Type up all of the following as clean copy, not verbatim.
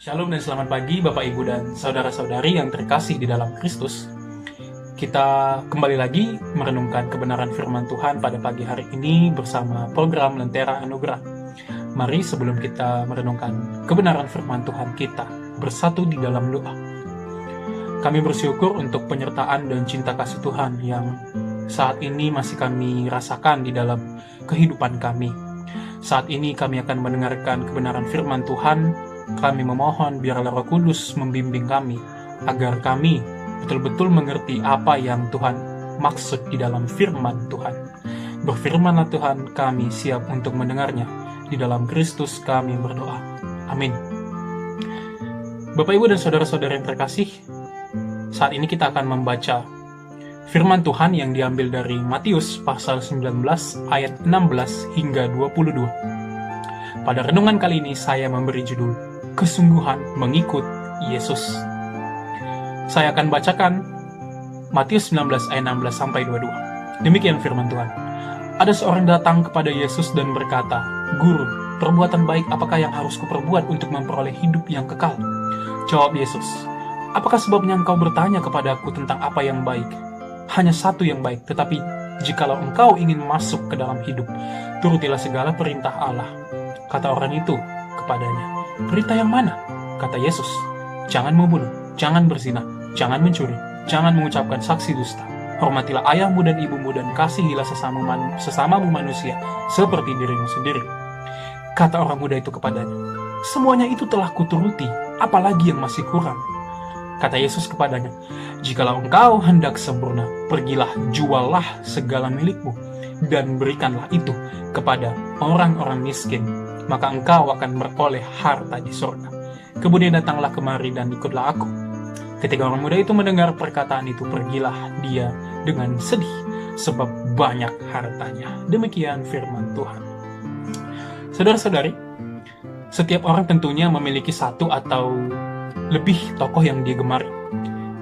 Shalom dan selamat pagi Bapak Ibu dan saudara-saudari yang terkasih di dalam Kristus. Kita kembali lagi merenungkan kebenaran firman Tuhan pada pagi hari ini bersama program Lentera Anugerah. Mari sebelum kita merenungkan kebenaran firman Tuhan kita bersatu di dalam doa. Kami bersyukur untuk penyertaan dan cinta kasih Tuhan yang saat ini masih kami rasakan di dalam kehidupan kami. Saat ini kami akan mendengarkan kebenaran firman Tuhan. Kami memohon biarlah Roh Kudus membimbing kami agar kami betul-betul mengerti apa yang Tuhan maksud di dalam firman Tuhan. Berfirmanlah Tuhan, kami siap untuk mendengarnya. Di dalam Kristus kami berdoa. Amin. Bapak Ibu dan saudara-saudara yang terkasih, saat ini kita akan membaca firman Tuhan yang diambil dari Matius pasal 19 ayat 16 hingga 22. Pada renungan kali ini saya memberi judul Kesungguhan Mengikut Yesus. Saya akan bacakan Matius 19 ayat 16 sampai 22. Demikian firman Tuhan. Ada seorang datang kepada Yesus dan berkata, "Guru, perbuatan baik apakah yang harus kuperbuat untuk memperoleh hidup yang kekal?" Jawab Yesus, "Apakah sebabnya engkau bertanya kepadaku tentang apa yang baik? Hanya satu yang baik, tetapi jikalau engkau ingin masuk ke dalam hidup, turutilah segala perintah Allah." Kata orang itu kepadanya, "Perintah yang mana?" Kata Yesus, "Jangan membunuh, jangan berzina, jangan mencuri, jangan mengucapkan saksi dusta. Hormatilah ayahmu dan ibumu dan kasihilah sesamamu manusia seperti dirimu sendiri." Kata orang muda itu kepadanya, "Semuanya itu telah kuturuti, apalagi yang masih kurang?" Kata Yesus kepadanya, "Jikalau engkau hendak sempurna, pergilah juallah segala milikmu dan berikanlah itu kepada orang-orang miskin, maka engkau akan beroleh harta di surga. Kemudian datanglah kemari dan ikutlah aku." Ketika orang muda itu mendengar perkataan itu, pergilah dia dengan sedih, sebab banyak hartanya. Demikian firman Tuhan. Saudara-saudari, setiap orang tentunya memiliki satu atau lebih tokoh yang dia gemari.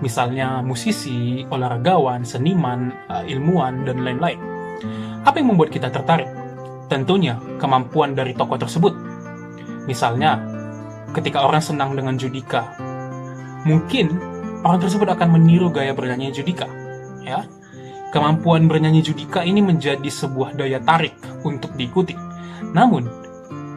Misalnya musisi, olahragawan, seniman, ilmuwan, dan lain-lain. Apa yang membuat kita tertarik? Tentunya kemampuan dari tokoh tersebut. Misalnya, ketika orang senang dengan Judika, mungkin orang tersebut akan meniru gaya bernyanyi Judika. Ya, kemampuan bernyanyi Judika ini menjadi sebuah daya tarik untuk diikuti. Namun,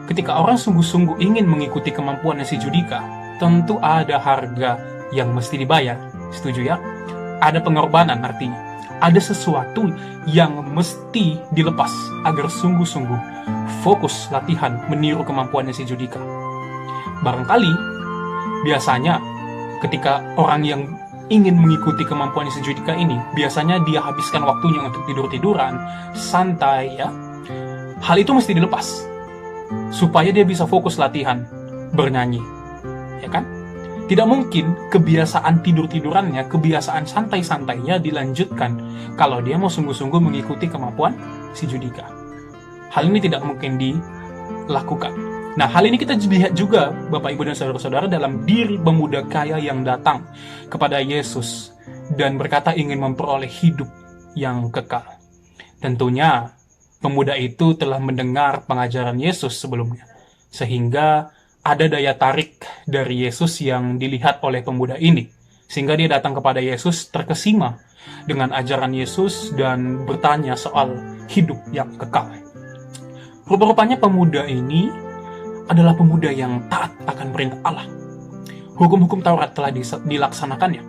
ketika orang sungguh-sungguh ingin mengikuti kemampuan si Judika, tentu ada harga yang mesti dibayar. Setuju ya? Ada pengorbanan artinya. Ada sesuatu yang mesti dilepas agar sungguh-sungguh fokus latihan meniru kemampuannya si Judika. Barangkali, biasanya ketika orang yang ingin mengikuti kemampuannya si Judika ini, biasanya dia habiskan waktunya untuk tidur-tiduran, santai ya. Hal itu mesti dilepas, supaya dia bisa fokus latihan bernyanyi. Ya kan? Tidak mungkin kebiasaan tidur-tidurannya, kebiasaan santai-santainya dilanjutkan kalau dia mau sungguh-sungguh mengikuti kemampuan si Judika. Hal ini tidak mungkin dilakukan. Nah, hal ini kita lihat juga, Bapak, Ibu, dan saudara-saudara, dalam diri pemuda kaya yang datang kepada Yesus dan berkata ingin memperoleh hidup yang kekal. Tentunya, pemuda itu telah mendengar pengajaran Yesus sebelumnya, sehingga ada daya tarik dari Yesus yang dilihat oleh pemuda ini, sehingga dia datang kepada Yesus terkesima dengan ajaran Yesus dan bertanya soal hidup yang kekal. Rupa-rupanya pemuda ini adalah pemuda yang taat akan perintah Allah. Hukum-hukum Taurat telah dilaksanakannya,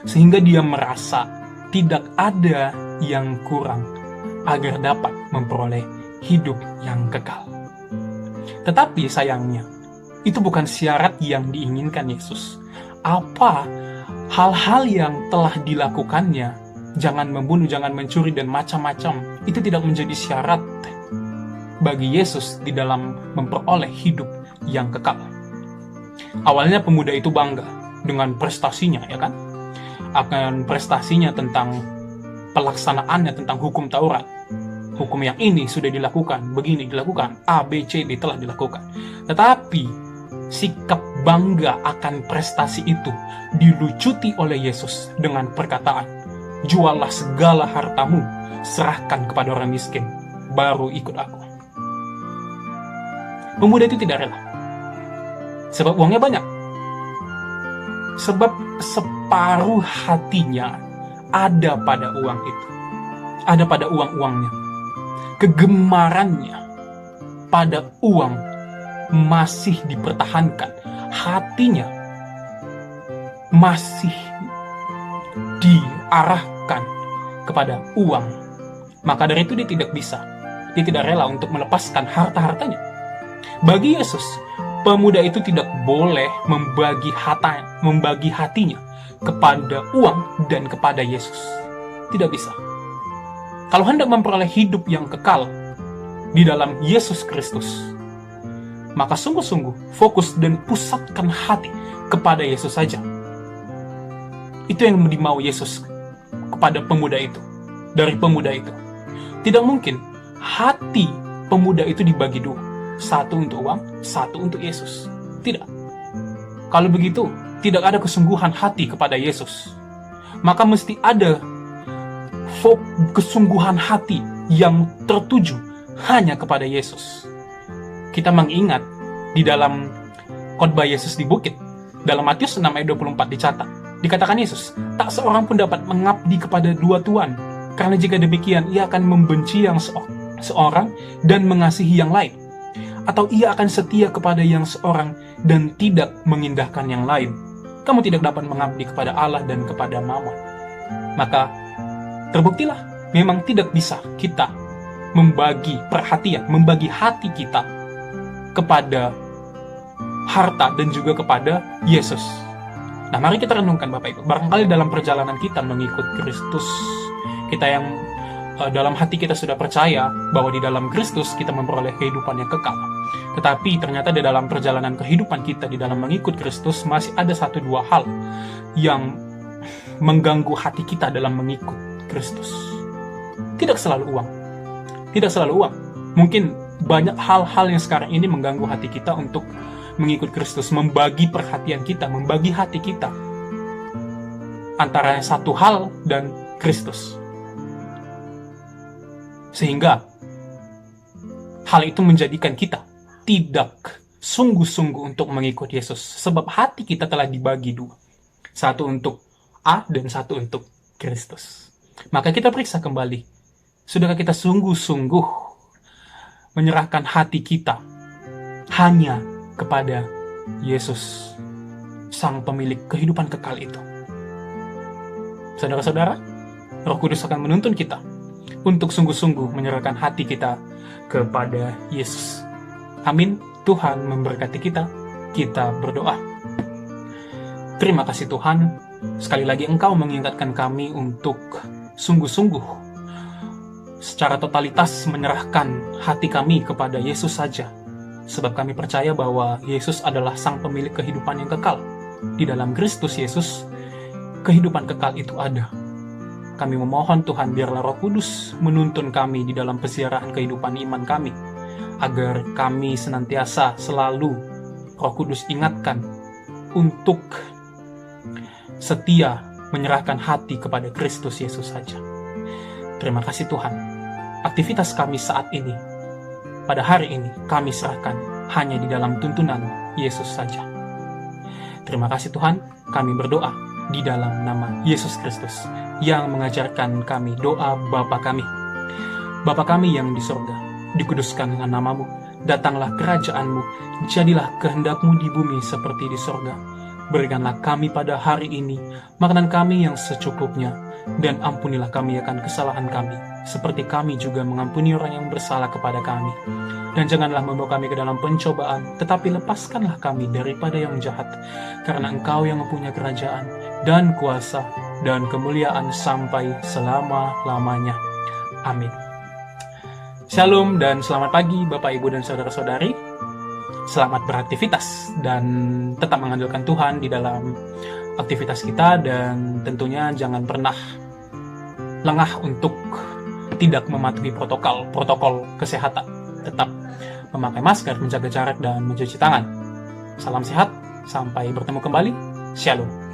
sehingga dia merasa tidak ada yang kurang agar dapat memperoleh hidup yang kekal. Tetapi sayangnya, itu bukan syarat yang diinginkan Yesus. Apa hal-hal yang telah dilakukannya, jangan membunuh, jangan mencuri, dan macam-macam, itu tidak menjadi syarat bagi Yesus di dalam memperoleh hidup yang kekal. Awalnya pemuda itu bangga dengan prestasinya, ya kan? Akan prestasinya tentang pelaksanaannya, tentang hukum Taurat. Hukum yang ini sudah dilakukan, begini dilakukan, A, B, C, D telah dilakukan. Tetapi sikap bangga akan prestasi itu dilucuti oleh Yesus dengan perkataan, "Juallah segala hartamu, serahkan kepada orang miskin, baru ikut aku." Pemuda itu tidak rela. Sebab uangnya banyak. Sebab separuh hatinya ada pada uang itu. Ada pada uang-uangnya. Kegemarannya pada uang masih dipertahankan. Hatinya masih diarahkan kepada uang. Maka dari itu dia tidak bisa. Dia tidak rela untuk melepaskan harta-hartanya. Bagi Yesus, pemuda itu tidak boleh membagi hatinya kepada uang dan kepada Yesus. Tidak bisa. Kalau hendak memperoleh hidup yang kekal di dalam Yesus Kristus, maka sungguh-sungguh fokus dan pusatkan hati kepada Yesus saja. Itu yang dimau Yesus kepada pemuda itu, dari pemuda itu. Tidak mungkin hati pemuda itu dibagi dua. Satu untuk uang, satu untuk Yesus. Tidak. Kalau begitu, tidak ada kesungguhan hati kepada Yesus. Maka mesti ada kesungguhan hati yang tertuju hanya kepada Yesus. Kita mengingat di dalam khotbah Yesus di bukit, dalam Matius 6 ayat 24 dicatat, dikatakan Yesus, tak seorang pun dapat mengabdi kepada dua tuan, karena jika demikian ia akan membenci yang seorang dan mengasihi yang lain, atau ia akan setia kepada yang seorang dan tidak mengindahkan yang lain. Kamu tidak dapat mengabdi kepada Allah dan kepada Mammon. Maka terbuktilah memang tidak bisa kita membagi perhatian, membagi hati kita kepada harta dan juga kepada Yesus. Nah, mari kita renungkan Bapak Ibu. Barangkali dalam perjalanan kita mengikut Kristus, kita yang dalam hati kita sudah percaya bahwa di dalam Kristus kita memperoleh kehidupan yang kekal. Tetapi ternyata di dalam perjalanan kehidupan kita di dalam mengikut Kristus masih ada satu dua hal yang mengganggu hati kita dalam mengikut Kristus. Tidak selalu uang. Tidak selalu uang. Mungkin banyak hal-hal yang sekarang ini mengganggu hati kita untuk mengikut Kristus, membagi perhatian kita, membagi hati kita antara satu hal dan Kristus. Sehingga hal itu menjadikan kita tidak sungguh-sungguh untuk mengikut Yesus. Sebab hati kita telah dibagi dua. Satu untuk A dan satu untuk Kristus. Maka kita periksa kembali. Sudahkah kita sungguh-sungguh menyerahkan hati kita hanya kepada Yesus, Sang Pemilik kehidupan kekal itu? Saudara-saudara, Roh Kudus akan menuntun kita untuk sungguh-sungguh menyerahkan hati kita kepada Yesus. Amin. Tuhan memberkati kita. Kita berdoa. Terima kasih Tuhan. Sekali lagi Engkau mengingatkan kami untuk sungguh-sungguh secara totalitas menyerahkan hati kami kepada Yesus saja. Sebab kami percaya bahwa Yesus adalah Sang Pemilik kehidupan yang kekal. Di dalam Kristus Yesus, kehidupan kekal itu ada. Kami memohon Tuhan, biarlah Roh Kudus menuntun kami di dalam peziarahan kehidupan iman kami, agar kami senantiasa selalu Roh Kudus ingatkan untuk setia menyerahkan hati kepada Kristus Yesus saja. Terima kasih Tuhan. Aktivitas kami saat ini, pada hari ini, kami serahkan hanya di dalam tuntunan Yesus saja. Terima kasih Tuhan, kami berdoa di dalam nama Yesus Kristus yang mengajarkan kami doa Bapa kami. Bapa kami yang di sorga, dikuduskanlah namamu, datanglah kerajaanmu, jadilah kehendakmu di bumi seperti di sorga. Berikanlah kami pada hari ini makanan kami yang secukupnya, dan ampunilah kami akan kesalahan kami, seperti kami juga mengampuni orang yang bersalah kepada kami. Dan janganlah membawa kami ke dalam pencobaan, tetapi lepaskanlah kami daripada yang jahat, karena Engkau yang mempunyai kerajaan, dan kuasa, dan kemuliaan sampai selama-lamanya. Amin. Shalom dan selamat pagi Bapak, Ibu, dan Saudara-saudari. Selamat beraktivitas dan tetap mengandalkan Tuhan di dalam aktivitas kita, dan tentunya jangan pernah lengah untuk tidak mematuhi protokol kesehatan. Tetap memakai masker, menjaga jarak, dan mencuci tangan. Salam sehat, sampai bertemu kembali. Shalom.